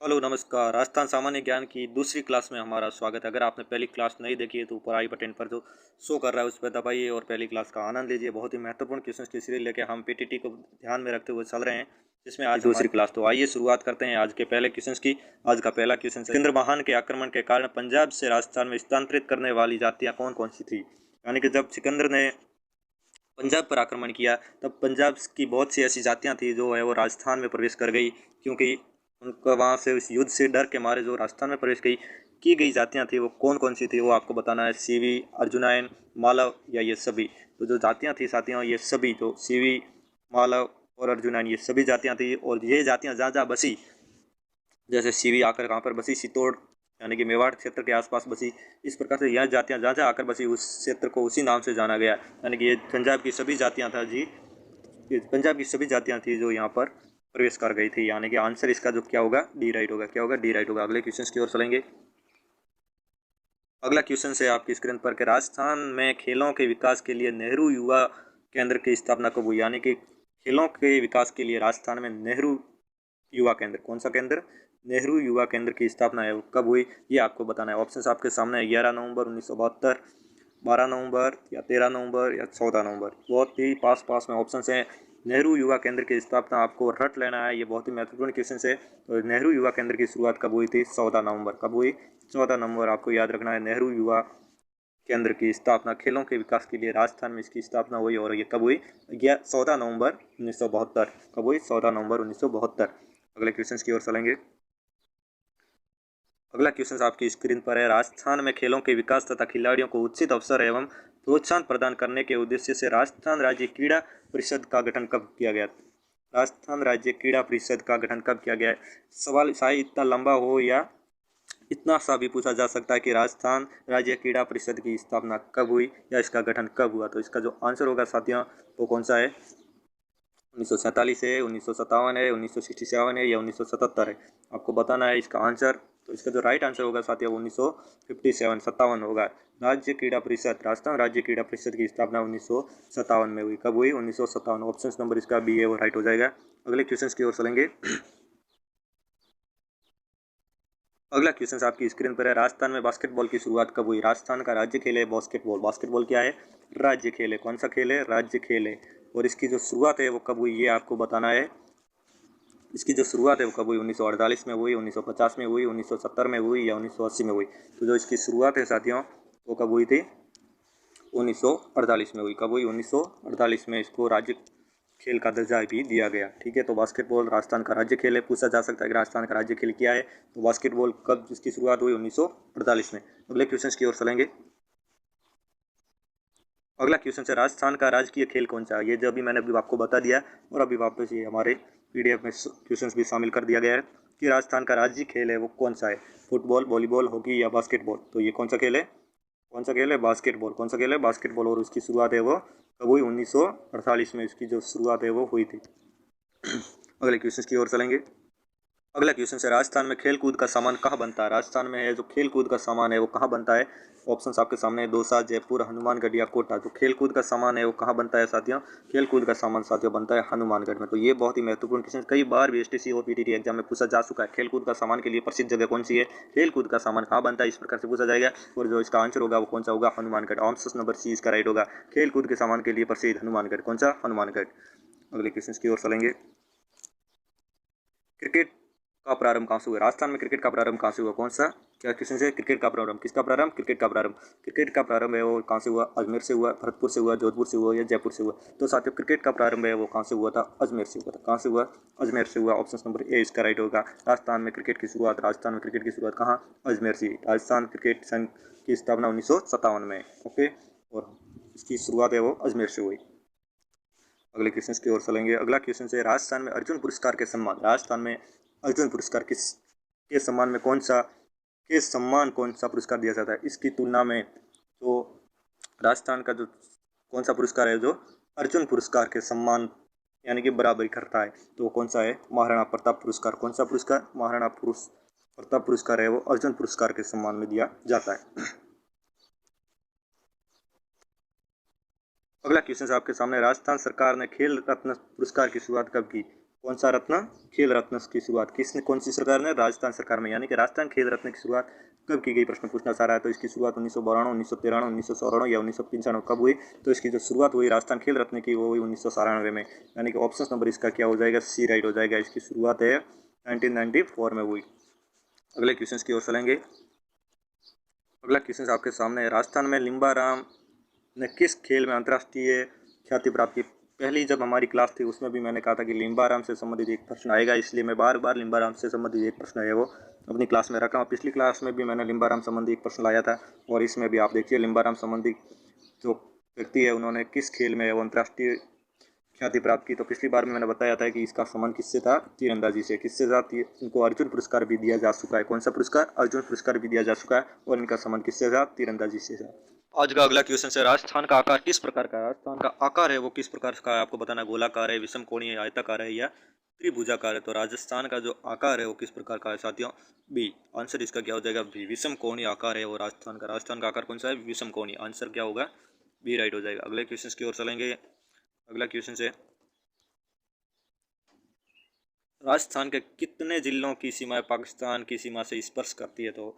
Hello नमस्कार। राजस्थान सामान्य ज्ञान की दूसरी क्लास में हमारा स्वागत है। अगर आपने पहली क्लास नहीं देखी है तो ऊपर आई बटन पर जो शो कर रहा है उस पर दबाइए और पहली क्लास का आनंद लीजिए। बहुत ही महत्वपूर्ण क्वेश्चन की सीरीज लेके हम पीटीटी को ध्यान में रखते हुए चल रहे हैं, जिसमें आज दूसरी क्लास। तो आइए शुरुआत करते हैं आज के पहले क्वेश्चन की। आज का पहला क्वेश्चन, सिकंदर महान के आक्रमण के कारण पंजाब से राजस्थान में स्थानांतरित करने वाली जातियाँ कौन कौन सी थी। यानी कि जब सिकंदर ने पंजाब पर आक्रमण किया तब पंजाब की बहुत सी ऐसी जातियां थी जो है वो राजस्थान में प्रवेश कर गई, क्योंकि उनको वहाँ से उस युद्ध से डर के मारे जो राजस्थान में प्रवेश की गई जातियां थी वो कौन कौन सी थी वो आपको बताना है। सीवी, अर्जुनायन, मालव या ये सभी। तो जो जातियां थी साथियों, ये सभी जो सीवी, मालव और अर्जुनायन, ये सभी जातियां थी। और ये जातियां जहाँ जहाँ बसी, जैसे सीवी आकर कहाँ पर बसी, सितोड़ यानी कि मेवाड़ क्षेत्र के आसपास बसी। इस प्रकार से यह जातियां जहाँ जहाँ आकर बसी उस क्षेत्र को उसी नाम से जाना गया। यानी कि ये पंजाब की सभी जातियां था जी, ये पंजाब की सभी जातियां थी जो यहाँ पर प्रवेश कर गई थी। यानी कि आंसर इसका जो क्या होगा, डी राइट होगा। क्या होगा, डी राइट होगा। अगले क्वेश्चन की ओर चलेंगे। अगला क्वेश्चन है आपकी स्क्रीन पर कि राजस्थान में खेलों के विकास के लिए नेहरू युवा केंद्र की स्थापना कब हुई। यानी कि खेलों के विकास के लिए राजस्थान में नेहरू युवा केंद्र, कौन सा केंद्र, नेहरू युवा केंद्र की स्थापना है वो कब हुई, ये आपको बताना है। ऑप्शंस आपके सामने है। 11 नवंबर 1972, 12 नवंबर या 13 नवंबर या 14 नवंबर। बहुत ही पास पास में ऑप्शन हैं। नेहरू युवा केंद्र की स्थापना आपको रट लेना है, ये बहुत ही महत्वपूर्ण क्वेश्चन है। तो नेहरू युवा केंद्र की शुरुआत कब हुई थी, 14 नवंबर। कब हुई, 14 नवंबर आपको याद रखना है। नेहरू युवा केंद्र की स्थापना खेलों के विकास के लिए राजस्थान में इसकी स्थापना हुई, और ये कब हुई, 14 नवंबर 1972। कब हुई, 14 नवंबर 1972। अगले क्वेश्चन की ओर चलेंगे। अगला क्वेश्चन आपकी स्क्रीन पर है। राजस्थान में खेलों के विकास तथा खिलाड़ियों को उचित अवसर एवं प्रोत्साहन प्रदान करने के उद्देश्य से राजस्थान राज्य क्रीड़ा परिषद का गठन कब किया गया। राजस्थान राज्य क्रीड़ा परिषद का गठन कब किया गया है। सवाल शायद इतना लंबा हो या इतना सा भी पूछा जा सकता है कि राजस्थान राज्य क्रीड़ा परिषद की स्थापना कब हुई या इसका गठन कब हुआ। तो इसका जो आंसर होगा साथियों वो कौन सा है, 1947 है, 1957 है, 1967 है या 1977 है। आपको बताना है इसका आंसर। तो इसका जो राइट आंसर होगा साथियों 1957 होगा। राज्य क्रीड़ा परिषद, राजस्थान राज्य क्रीड़ा परिषद की स्थापना 1957 में हुई। कब हुई, 1957। ऑप्शन नंबर इसका बी है वो राइट हो जाएगा। अगले क्वेश्चन की ओर चलेंगे। अगला क्वेश्चन आपकी स्क्रीन पर है। राजस्थान में बास्केटबॉल की शुरुआत कब हुई। राजस्थान का राज्य खेल है बास्केटबॉल। बास्केटबॉल क्या है, राज्य खेल है। कौन सा खेल है, राज्य खेल है। और इसकी जो शुरुआत है वो कब हुई, ये आपको बताना है। इसकी जो शुरुआत है वो कब हुई, 1948 में हुई, 1950 में हुई, 1970 में हुई या 1980 में हुई। तो जो इसकी शुरुआत है साथियों वो कब हुई थी, 1948 में हुई। कब हुई, 1948 में इसको राज्य खेल का दर्जा भी दिया गया। ठीक है, तो बास्केटबॉल राजस्थान का राज्य खेल है। पूछा जा सकता है कि राजस्थान का राज्य खेल क्या है, तो बास्केटबॉल कब इसकी शुरुआत हुई, 1948 में। अगले क्वेश्चन की ओर चलेंगे। अगला क्वेश्चन है। राजस्थान का राजकीय खेल कौन सा है। ये जो अभी मैंने अभी आपको बता दिया और अभी वापस ये हमारे पीडीएफ में क्वेश्चंस भी शामिल कर दिया गया है कि राजस्थान का राज्य खेल है वो कौन सा है, फुटबॉल, वॉलीबॉल, हॉकी या बास्केटबॉल। तो ये कौन सा खेल है, कौन सा खेल है, बास्केटबॉल। कौन सा खेल है, बास्केटबॉल। और उसकी शुरुआत है वो कब हुई, 1948 में इसकी जो शुरुआत है वो हुई थी। अगले क्वेश्चन की ओर चलेंगे। अगला क्वेश्चन है। राजस्थान में खेल कूद का सामान कहाँ बनता है। राजस्थान में है जो खेल कूद का सामान है वो कहाँ बनता है। ऑप्शन आपके सामने है, दौसा, जयपुर, हनुमानगढ़ या कोटा। जो खेल कूद का सामान है वो कहाँ बनता है साथियों, खेल कूद का सामान साथियों बनता है हनुमानगढ़ में। तो ये बहुत ही महत्वपूर्ण क्वेश्चन, कई बार बीएसटीसी और पीटीटी एग्जाम में पूछा जा चुका है। खेल कूद का सामान के लिए प्रसिद्ध जगह कौन सी है, खेल कूद का सामान कहाँ बनता है, इस प्रकार से पूछा जाएगा। और जो इसका आंसर होगा वो कौन सा होगा, हनुमानगढ़। ऑप्शन नंबर सी इसका राइट होगा। खेल कूद के सामान के लिए प्रसिद्ध हनुमानगढ़। कौन सा, हनुमानगढ़। अगले क्वेश्चन की ओर चलेंगे। क्रिकेट का प्रारंभ कहाँ से हुआ। राजस्थान में क्रिकेट का प्रारंभ कहाँ से हुआ, कौन सा, क्या क्वेश्चन है, क्रिकेट का प्रारंभ, किसका प्रारंभ, क्रिकेट का प्रारंभ। क्रिकेट का प्रारंभ है वो कहाँ से हुआ, अजमेर से हुआ, भरतपुर से हुआ, जोधपुर से हुआ या जयपुर से हुआ। तो साथियों क्रिकेट का प्रारंभ है वो कहाँ से हुआ था, अजमेर से हुआ था। कहाँ से हुआ, अजमेर से हुआ। ऑप्शन नंबर ए इसका राइट होगा। राजस्थान में क्रिकेट की शुरुआत, राजस्थान में क्रिकेट की शुरुआत कहाँ, अजमेर से। राजस्थान क्रिकेट संघ की स्थापना 1957 में। ओके, और इसकी शुरुआत है वो अजमेर से हुई। अगले क्वेश्चन की ओर चलेंगे। अगला क्वेश्चन है। राजस्थान में अर्जुन पुरस्कार के सम्मान, राजस्थान में अर्जुन पुरस्कार किस के सम्मान में कौन सा, के सम्मान कौन सा पुरस्कार दिया जाता है। इसकी तुलना में जो राजस्थान का जो कौन सा पुरस्कार है जो अर्जुन पुरस्कार के सम्मान यानी कि बराबरी करता है, तो वो कौन सा है, महाराणा प्रताप पुरस्कार। कौन सा पुरस्कार, महाराणा प्रताप पुरस्कार है वो अर्जुन पुरस्कार के सम्मान में दिया जाता है। अगला क्वेश्चन आपके सामने। राजस्थान सरकार ने खेल रत्न पुरस्कार की शुरुआत कब की। कौन सा रत्न? खेल रत्न की शुरुआत किसने, कौन सी सरकार ने? राजस्थान सरकार में। यानी कि राजस्थान खेल रत्न की शुरुआत कब की गई, प्रश्न पूछना चाह रहा है। तो इसकी शुरुआत 1992, 1993, 1994 या 1995 कब हुई? तो इसकी जो शुरुआत हुई राजस्थान खेल रत्न की वो हुई 1994 में। यानी कि ऑप्शन नंबर इसका क्या हो जाएगा? सी राइट हो जाएगा। इसकी शुरुआत है 1994 में हुई। अगले क्वेश्चन की ओर चलेंगे। अगला क्वेश्चन आपके सामने है। राजस्थान में लिम्बाराम ने किस खेल में अंतर्राष्ट्रीय ख्याति प्राप्त की? पहली जब हमारी क्लास थी उसमें भी मैंने कहा था कि लिम्बाराम से संबंधित एक प्रश्न आएगा, इसलिए मैं बार बार लिम्बाराम से संबंधित एक प्रश्न है वो अपनी क्लास में रखा हूँ। पिछली क्लास में भी मैंने लिम्बाराम संबंधी एक प्रश्न लाया था और इसमें भी आप देखिए लिम्बाराम संबंधी जो व्यक्ति है उन्होंने किस खेल में वो अंतर्राष्ट्रीय ख्याति प्राप्त की। तो पिछली बार में मैंने बताया था कि इसका संबंध किससे था? तीरंदाजी से। किससे था? इनको अर्जुन पुरस्कार भी दिया जा चुका है। कौन सा पुरस्कार? अर्जुन पुरस्कार भी दिया जा चुका है और इनका संबंध किससे था? तीरंदाजी से था। आज का अगला क्वेश्चन है। राजस्थान का आकार किस प्रकार का है? राजस्थान का आकार है वो किस प्रकार का है आपको बताना। गोलाकार है, विषम कोणीय, आयताकार है या त्रिभुजाकार है? तो राजस्थान का जो आकार है वो किस प्रकार का है साथियों? बी। आंसर इसका क्या हो जाएगा? बी। विषम कोणीय आकार है वो राजस्थान का। राजस्थान का आकार कौन सा है? विषम कोणीय। आंसर क्या होगा? बी राइट हो जाएगा। अगले क्वेश्चन की ओर चलेंगे। अगला क्वेश्चन है। राजस्थान के कितने जिलों की सीमा पाकिस्तान की सीमा से स्पर्श करती है? तो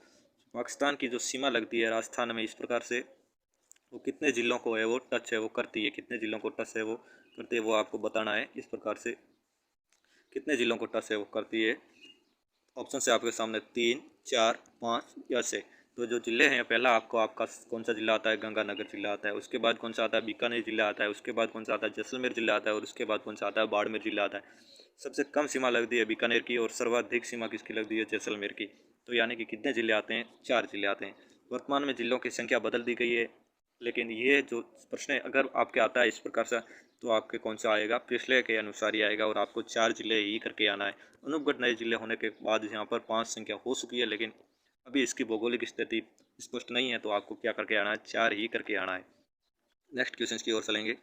पाकिस्तान की जो सीमा लगती है राजस्थान में इस प्रकार से, वो कितने जिलों को है वो टच है वो करती है, कितने जिलों को टच है वो करती है वो आपको बताना है। इस प्रकार से कितने जिलों को टच है वो करती है। ऑप्शन से आपके सामने 3, 4, 5 या 6। तो जो जिले हैं, पहला आपको आपका कौन सा जिला आता है? गंगानगर जिला आता है। उसके बाद कौन सा आता है? बीकानेर जिला आता है। उसके बाद कौन सा आता है? जैसलमेर जिला आता है। और उसके बाद कौन सा आता है? बाड़मेर जिला आता है। सबसे कम सीमा लगती है बीकानेर की और सर्वाधिक सीमा किसकी लगती है? जैसलमेर की। तो यानी कि कितने जिले आते हैं? 4 जिले आते हैं। वर्तमान में जिलों की संख्या बदल दी गई है, लेकिन ये जो प्रश्न है अगर आपके आता है इस प्रकार से तो आपके कौन सा आएगा? पिछले के अनुसार ही आएगा और आपको 4 जिले ही करके आना है। अनुभवगत नए जिले होने के बाद यहाँ पर 5 संख्या हो चुकी है, लेकिन अभी इसकी भौगोलिक स्थिति स्पष्ट नहीं है, तो आपको क्या करके आना है? 4 ही करके आना है। नेक्स्ट क्वेश्चन की ओर चलेंगे।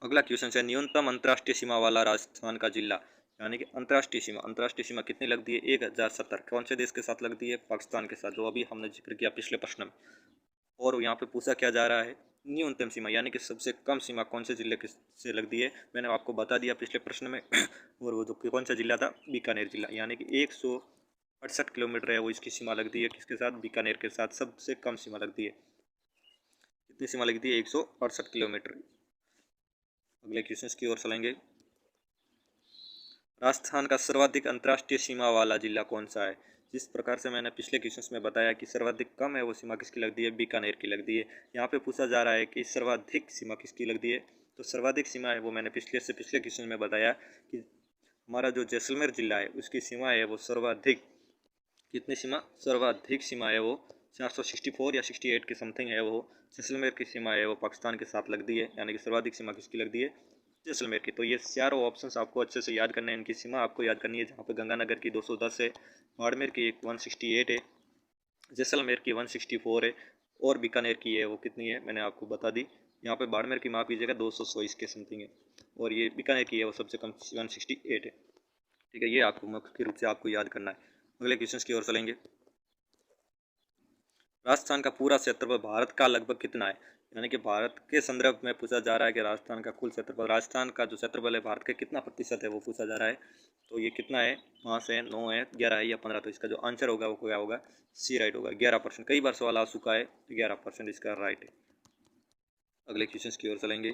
अगला क्वेश्चन है। न्यूनतम अंतर्राष्ट्रीय सीमा वाला राजस्थान का जिला। यानी कि अंतर्राष्ट्रीय सीमा कितनी लगती है? 1070। कौन से देश के साथ लगती है? पाकिस्तान के साथ, जो अभी हमने जिक्र किया पिछले प्रश्न में। और यहाँ पे पूछा क्या जा रहा है? न्यूनतम सीमा यानी कि सबसे कम सीमा कौन से जिले से लगती है? मैंने आपको बता दिया पिछले प्रश्न में और वो जो कौन सा जिला था? बीकानेर जिला। यानी कि 168 किलोमीटर है वो इसकी सीमा लगती है किसके साथ? बीकानेर के साथ सबसे कम सीमा लगती है। कितनी सीमा लगती है? 168 किलोमीटर। अगले क्वेश्चन की ओर चलेंगे। राजस्थान का सर्वाधिक अंतर्राष्ट्रीय सीमा वाला जिला कौन सा है? जिस प्रकार से मैंने पिछले क्वेश्चन में बताया कि सर्वाधिक कम है वो सीमा किसकी लगती है? बीकानेर की लगती है। यहाँ पे पूछा जा रहा है कि सर्वाधिक सीमा किसकी लगती है? तो सर्वाधिक सीमा है वो मैंने पिछले क्वेश्चन में बताया कि हमारा जो जैसलमेर जिला है उसकी सीमा है वो सर्वाधिक, कितनी सीमा? सर्वाधिक सीमा है वो 464 या 68 के समथिंग है वो। जैसलमेर की सीमा है वो पाकिस्तान के साथ लगती है। यानी कि सर्वाधिक सीमा किसकी लगती है? जैसलमेर की। तो ये चारों ऑप्शंस आपको अच्छे से याद करने हैं। इनकी सीमा आपको याद करनी है, जहाँ पे गंगानगर की 210 है, बाड़मेर की 168 है, जैसलमेर की 164 है और बीकानेर की है वो कितनी है मैंने आपको बता दी। यहाँ पे बाड़मेर की माफ़ कीजिएगा 224 के समथिंग है और ये बीकानेर की है वो सबसे कम 168 है। ठीक है, ये आपको मुख्य रूप से आपको याद करना है। अगले क्वेश्चन की ओर चलेंगे। राजस्थान का पूरा क्षेत्रफल भारत का लगभग कितना है? यानी कि भारत के संदर्भ में पूछा जा रहा है कि राजस्थान का कुल क्षेत्रफल, राजस्थान का जो क्षेत्रफल है भारत के कितना प्रतिशत है वो पूछा जा रहा है। तो ये कितना है? 5 है, 9 है, 11 है या 15? तो इसका जो आंसर होगा वो क्या होगा? सी राइट होगा। 11%। कई बार सवाल आ चुका है, 11% इसका राइट है। अगले क्वेश्चन की ओर चलेंगे।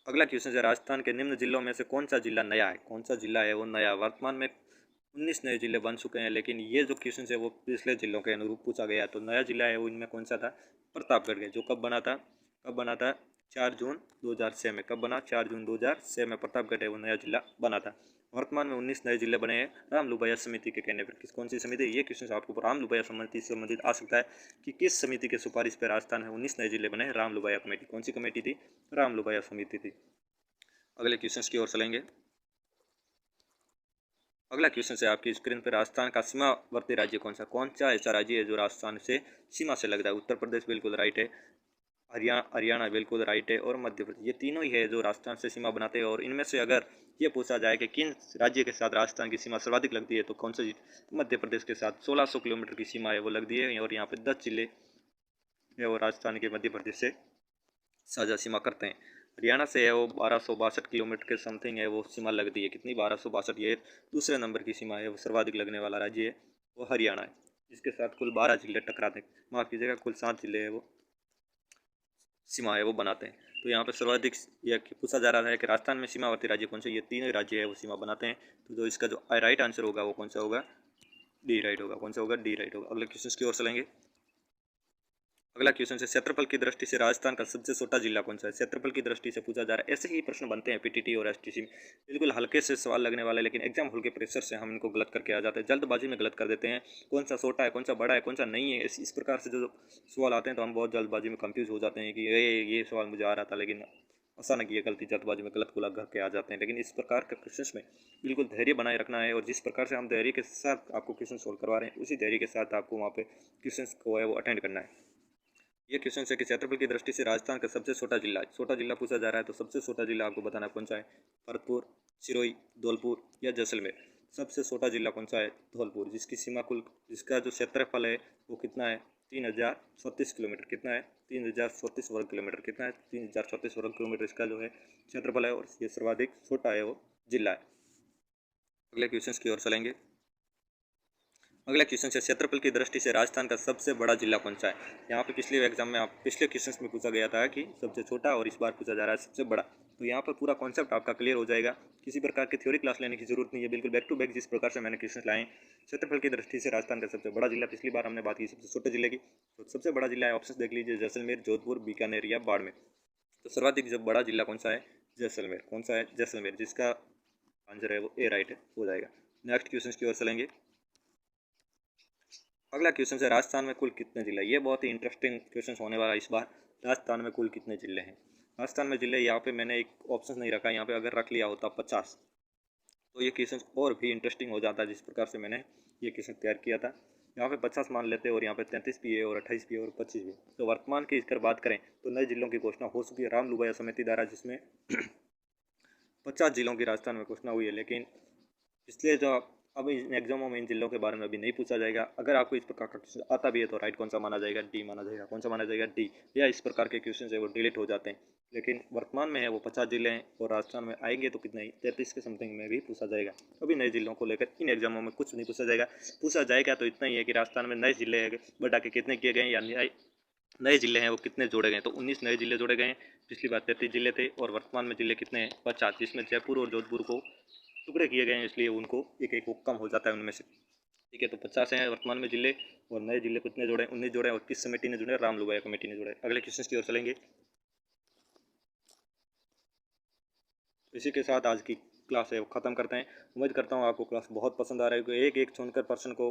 अगला क्वेश्चन है। राजस्थान के निम्न जिलों में से कौन सा जिला नया है? कौन सा जिला है वो नया? वर्तमान में 19 नए जिले बन चुके हैं, लेकिन ये जो क्वेश्चन है वो पिछले जिलों के अनुरूप पूछा गया। तो नया जिला है वो इनमें कौन सा था? प्रतापगढ़ के। जो कब बना था? कब बना था? 4 जून 2006 में। कब बना? 4 जून 2006 में प्रतापगढ़ है वो नया जिला बना था। वर्तमान में 19 नए जिले बने हैं रामलुबैया समिति के कहने पर। कौन सी समिति? ये क्वेश्चन आपको रामलुबैया समिति से संबंधित आ सकता है कि किस समिति के सिफारिश पर राजस्थान में 19 नए जिले बने हैं? रामलुबैया कमेटी। कौन सी कमेटी थी? रामलुबैया समिति थी। अगले क्वेश्चन की ओर चलेंगे। अगला क्वेश्चन है आपकी स्क्रीन पर। राजस्थान का सीमावर्ती राज्य कौन सा ऐसा राज्य है जो राजस्थान से सीमा से लगता है? उत्तर प्रदेश बिल्कुल राइट है, हरियाणा बिल्कुल राइट है और मध्य प्रदेश। ये तीनों ही है जो राजस्थान से सीमा बनाते हैं। और इनमें से अगर ये पूछा जाए कि किन राज्य के साथ राजस्थान की सीमा सर्वाधिक लगती है तो कौन सा? मध्य प्रदेश के साथ 1600 किलोमीटर की सीमा है वो लगती है और यहाँ पे 10 जिले है वो राजस्थान के मध्य प्रदेश से साझा सीमा करते हैं। हरियाणा से है वो 1262 किलोमीटर के समथिंग है वो सीमा लगती है। कितनी? 1262। ये दूसरे नंबर की सीमा है, वो सर्वाधिक लगने वाला राज्य है वो हरियाणा है। इसके साथ कुल 12 जिले टकराते हैं, माफ़ कीजिएगा कुल 7 जिले है वो सीमा है वो बनाते हैं। तो यहाँ पे सर्वाधिक यह पूछा जा रहा है कि राजस्थान में सीमावर्ती राज्य कौन से? ये तीन राज्य है वो सीमा बनाते हैं। तो जो इसका जो राइट आंसर होगा वो कौन सा होगा? डी राइट होगा। कौन सा होगा? डी राइट होगा। अगले क्वेश्चन की ओर चलेंगे। अगला क्वेश्चन है क्षेत्रफल की दृष्टि से राजस्थान का सबसे छोटा जिला कौन सा है? क्षेत्रफल की दृष्टि से पूछा जा रहा है। ऐसे ही प्रश्न बनते हैं पीटीटी और एसटीसी में, बिल्कुल हल्के से सवाल लगने वाले, लेकिन एग्जाम हॉल के प्रेशर से हम इनको गलत करके आ जाते हैं, जल्दबाजी में गलत कर देते हैं। कौन सा छोटा है, कौन सा बड़ा है, कौन सा नहीं है, इस प्रकार से जो सवाल आते हैं तो हम बहुत जल्दबाजी में कंफ्यूज हो जाते हैं कि ये सवाल मुझे आ रहा था, लेकिन अचानक ये गलती जल्दबाजी में गलत गुला करके आ जाते हैं। लेकिन इस प्रकार के क्वेश्चन में बिल्कुल धैर्य बनाए रखना है, और जिस प्रकार से हम धैर्य के साथ आपको क्वेश्चन सोल्व करवा रहे हैं उसी धैर्य के साथ आपको वहाँ पे क्वेश्चन को है वो अटेंड करना है। ये क्वेश्चन है कि क्षेत्रफल की दृष्टि से राजस्थान का सबसे छोटा जिला, छोटा जिला पूछा जा रहा है, तो सबसे छोटा जिला आपको बताना कौन सा है? भरतपुर, सिरोही, धौलपुर या जैसलमेर। सबसे छोटा जिला कौन सा है? धौलपुर, जिसकी सीमा कुल, जिसका जो क्षेत्रफल है वो कितना है? 3034 किलोमीटर। कितना है? 3034 वर्ग किलोमीटर। कितना है? 3034 वर्ग किलोमीटर इसका जो है क्षेत्रफल है, और ये सर्वाधिक छोटा है वो जिला है। अगले क्वेश्चन की ओर चलेंगे। अगला क्वेश्चन है क्षेत्रफल की दृष्टि से राजस्थान का सबसे बड़ा जिला कौन सा है? यहाँ पे पिछले एग्जाम में पिछले क्वेश्चन में पूछा गया था कि सबसे छोटा, और इस बार पूछा जा रहा है सबसे बड़ा। तो यहाँ पर पूरा कॉन्सेप्ट आपका क्लियर हो जाएगा, किसी प्रकार की थ्योरी क्लास लेने की जरूरत नहीं है, बिल्कुल बैक टू बैक जिस प्रकार से मैंने क्वेश्चन लाए। क्षेत्रफल की दृष्टि से राजस्थान का सबसे बड़ा जिला, पिछली बार हमने बात की सबसे छोटे जिले की, तो सबसे बड़ा जिला है, ऑप्शन देख लीजिए, जैसलमेर, जोधपुर, बीकानेर या बाड़मेर। तो सर्वाधिक जब बड़ा जिला कौन सा है? जैसलमेर। कौन सा है? जैसलमेर, जिसका आंसर है वो ए राइट हो जाएगा। नेक्स्ट क्वेश्चन की ओर चलेंगे। अगला क्वेश्चन है राजस्थान में कुल कितने जिले? ये बहुत ही इंटरेस्टिंग क्वेश्चन होने वाला है इस बार। राजस्थान में कुल कितने जिले हैं? राजस्थान में जिले, यहाँ पे मैंने एक ऑप्शन नहीं रखा, यहाँ पे अगर रख लिया होता 50, तो ये क्वेश्चन और भी इंटरेस्टिंग हो जाता, जिस प्रकार से मैंने ये क्वेश्चन तैयार किया था। यहाँ पे 50 मान लेते हैं, और यहाँ पे 33 भी है, और 28 भी है, और 25 भी। तो वर्तमान की इसकर बात करें तो नए जिलों की घोषणा हो चुकी है रामलुभाया समिति द्वारा, जिसमें 50 जिलों की राजस्थान में घोषणा हुई है। लेकिन इसलिए जो अब इन एग्जामों में इन जिलों के बारे में अभी नहीं पूछा जाएगा। अगर आपको इस प्रकार का क्वेश्चन आता भी है तो राइट कौन सा माना जाएगा? डी माना जाएगा। कौन सा माना जाएगा? डी। या इस प्रकार के क्वेश्चन है वो डिलीट हो जाते हैं। लेकिन वर्तमान में है वो 50 जिले हैं, और राजस्थान में आएंगे तो कितने? 33 के समथिंग में भी पूछा जाएगा। अभी नए जिलों को लेकर इन एग्जामों में कुछ नहीं पूछा जाएगा। पूछा जाएगा तो इतना ही है कि राजस्थान में नए जिले बढ़ा के कितने किए गए, या नए जिले हैं वो कितने जोड़े गए। तो 19 नए जिले जोड़े गए हैं, पिछली बार 33 जिले थे, और वर्तमान में जिले कितने हैं? 50, जिसमें जयपुर और जोधपुर को टुकड़े किए गए हैं, इसलिए उनको एक एक कम हो जाता है उनमें से। ठीक है, तो 50 हैं वर्तमान में जिले, और नए जिले कितने जोड़े? 19 जोड़े, और किस कमेटी ने जोड़े? रामलुभाया कमेटी ने जोड़े। अगले क्वेश्चन की ओर चलेंगे। इसी के साथ आज की क्लास है वो ख़त्म करते हैं। उम्मीद करता हूँ आपको क्लास बहुत पसंद आ रही है। एक एक चुनकर पर्सन को,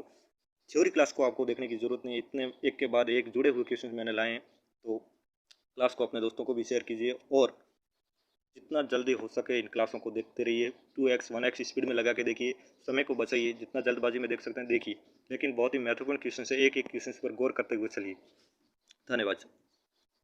थ्योरी क्लास को आपको देखने की ज़रूरत नहीं है, इतने एक के बाद एक जुड़े हुए क्वेश्चन मैंने लाए हैं। तो क्लास को अपने दोस्तों को भी शेयर कीजिए, और जितना जल्दी हो सके इन क्लासों को देखते रहिए। 2x 1x स्पीड में लगा के देखिए, समय को बचाइए, जितना जल्दबाजी में देख सकते हैं देखिए, लेकिन बहुत ही महत्वपूर्ण क्वेश्चन है, एक एक क्वेश्चन पर गौर करते हुए चलिए। धन्यवाद।